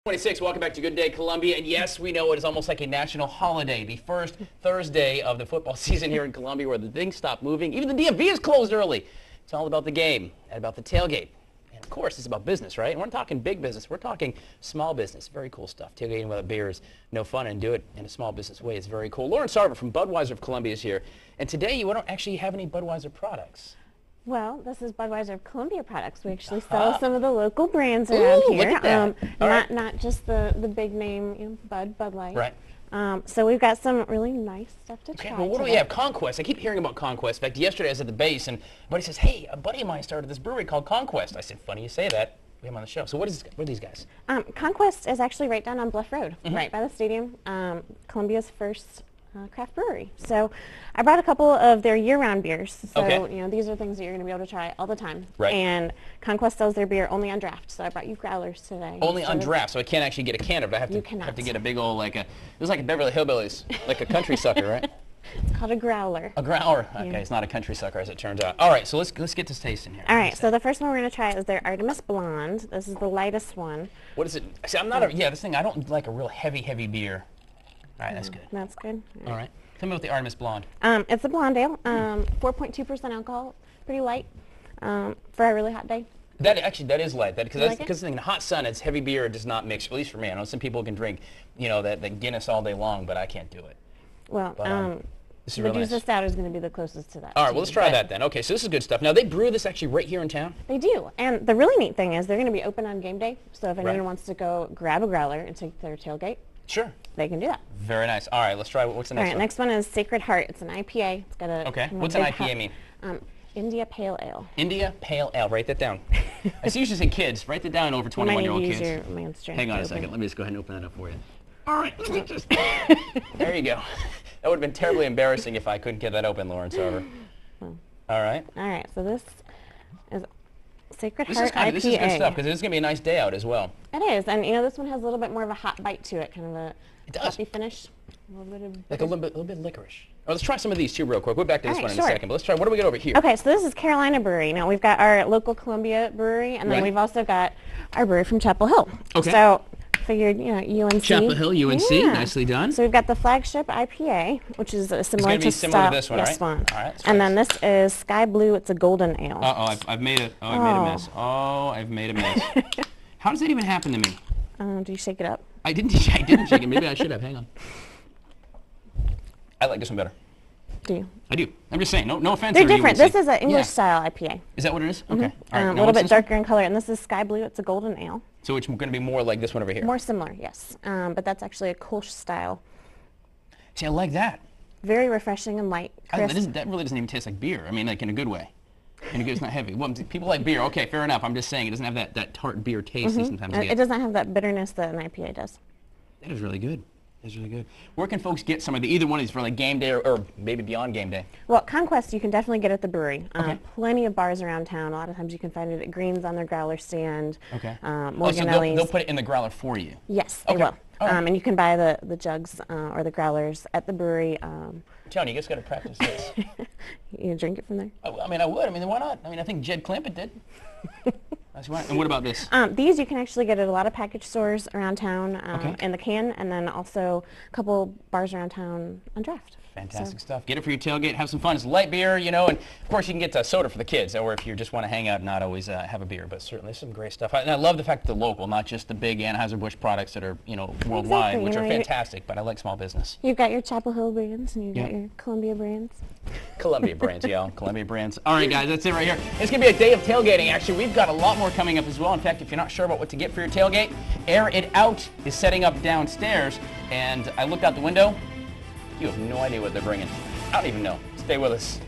26, welcome back to Good Day Columbia, and yes, we know it is almost like a national holiday, the first Thursday of the football season here in Columbia where the things stop moving. Even the DMV is closed early. It's all about the game and about the tailgate. And of course, it's about business, right? And we're not talking big business, we're talking small business. Very cool stuff. Tailgating with a beer is no fun, and do it in a small business way is very cool. Lauren Sarver from Budweiser of Columbia is here, and today you don't actually have any Budweiser products. Well, this is Budweiser of Columbia products. We actually sell some of the local brands around here. Look at that. Not just the big name, Bud Light. Right. So we've got some really nice stuff to try. Well, what do we have? Conquest. I keep hearing about Conquest. In fact, yesterday I was at the base, and a buddy says, "Hey, a buddy of mine started this brewery called Conquest." I said, "Funny you say that. We have them on the show." So what are these guys? Conquest is actually right down on Bluff Road, right by the stadium. Columbia's first craft brewery. So I brought a couple of their year-round beers. So you know, these are things that you're going to be able to try all the time. Right. And Conquest sells their beer only on draft. So I brought you growlers today. Only on draft, so I can't actually get a can of it. I have to get a big old it was like a Beverly Hillbillies, like a country sucker, right? It's called a growler. A growler. Okay, yeah. It's not a country sucker as it turns out. All right, so let's get this tasting here. All right, so the first one we're going to try is their Artemis Blonde. This is the lightest one. What is it? See, I'm not I don't like a real heavy beer. All right, that's good. That's good. All right. Tell me about the Artemis Blonde. It's a blonde ale, 4.2% alcohol, pretty light for a really hot day. That is light. Because in the hot sun, it's heavy beer does not mix. At least for me, I know some people can drink, that Guinness all day long, but I can't do it. Well, this is the real nice. Medusa Stout is going to be the closest to that. All right, well let's try that then. Okay, so this is good stuff. Now they brew this actually right here in town. They do, and the really neat thing is they're going to be open on game day. So if anyone wants to go grab a growler and take their tailgate, sure, they can do that. Very nice. All right, let's try. What's the next one? All right, next one is Sacred Heart. It's an IPA. It's got a What's an IPA mean? India Pale Ale. India Pale Ale. Write that down. I see you say kids. Write that down, over 21-year-old kids. Your man's strength. Hang on a second. Let me just go ahead and open that up for you. All right, let me just. There you go. That would have been terribly embarrassing if I couldn't get that open, Lauren Sarver. All right. All right. So this is Sacred Heart IPA. This is good stuff because it's going to be a nice day out as well. It is, and this one has a little bit more of a hot bite to it, kind of a coffee finish. A little bit licorice. Oh, let's try some of these too real quick. We'll be back to this one in a second, but let's try. What do we get over here? Okay, so this is Carolina Brewery. Now we've got our local Columbia brewery, and then we've also got our brewery from Chapel Hill. Okay. So figured, UNC. Chapel Hill, UNC, nicely done. So we've got the flagship IPA, which is similar to this one, right? All right. And then this is Sky Blue. It's a golden ale. I've made a mess. Oh, I've made a mess. How does that even happen to me? Do you shake it up? I didn't shake it. Maybe I should have. Hang on. I like this one better. Do you? I do. I'm just saying. No offense. They're different. This is an English style IPA. Is that what it is? Okay. All right. A little bit darker in color, and this is Sky Blue. It's a golden ale. So it's going to be more like this one over here. More similar, yes. But that's actually a Kolsch style. See, I like that. Very refreshing and light. That really doesn't even taste like beer. I mean, like in a good way. It's not heavy. Well, people like beer. Okay, fair enough. I'm just saying it doesn't have that tart beer taste that sometimes it doesn't have that bitterness that an IPA does. That is really good. That's really good. Where can folks get some of either one of these for like game day or maybe beyond game day? Well, Conquest you can definitely get at the brewery. Plenty of bars around town. A lot of times you can find it at Green's on their growler stand. Okay. Morganelli's. So they'll put it in the growler for you? Yes, they will. And you can buy the jugs or the growlers at the brewery. Tony, you just got to practice this. You drink it from there? I would. Why not? I think Jed Clampett did. That's right. And what about this? These you can actually get at a lot of package stores around town in the can, and then also a couple bars around town on draft. Fantastic stuff. Get it for your tailgate. Have some fun. It's light beer, and of course you can get soda for the kids, or if you just want to hang out and not always have a beer. But certainly some great stuff. And I love the fact that the local, not just the big Anheuser-Busch products that are worldwide, which are fantastic. But I like small business. You've got your Chapel Hill brands, and you've got your Columbia brands. Columbia brands, y'all. Columbia brands. All right, guys, that's it right here. It's going to be a day of tailgating. Actually, we've got a lot more coming up as well. In fact, if you're not sure about what to get for your tailgate, Air It Out is setting up downstairs. And I looked out the window. You have no idea what they're bringing. I don't even know. Stay with us.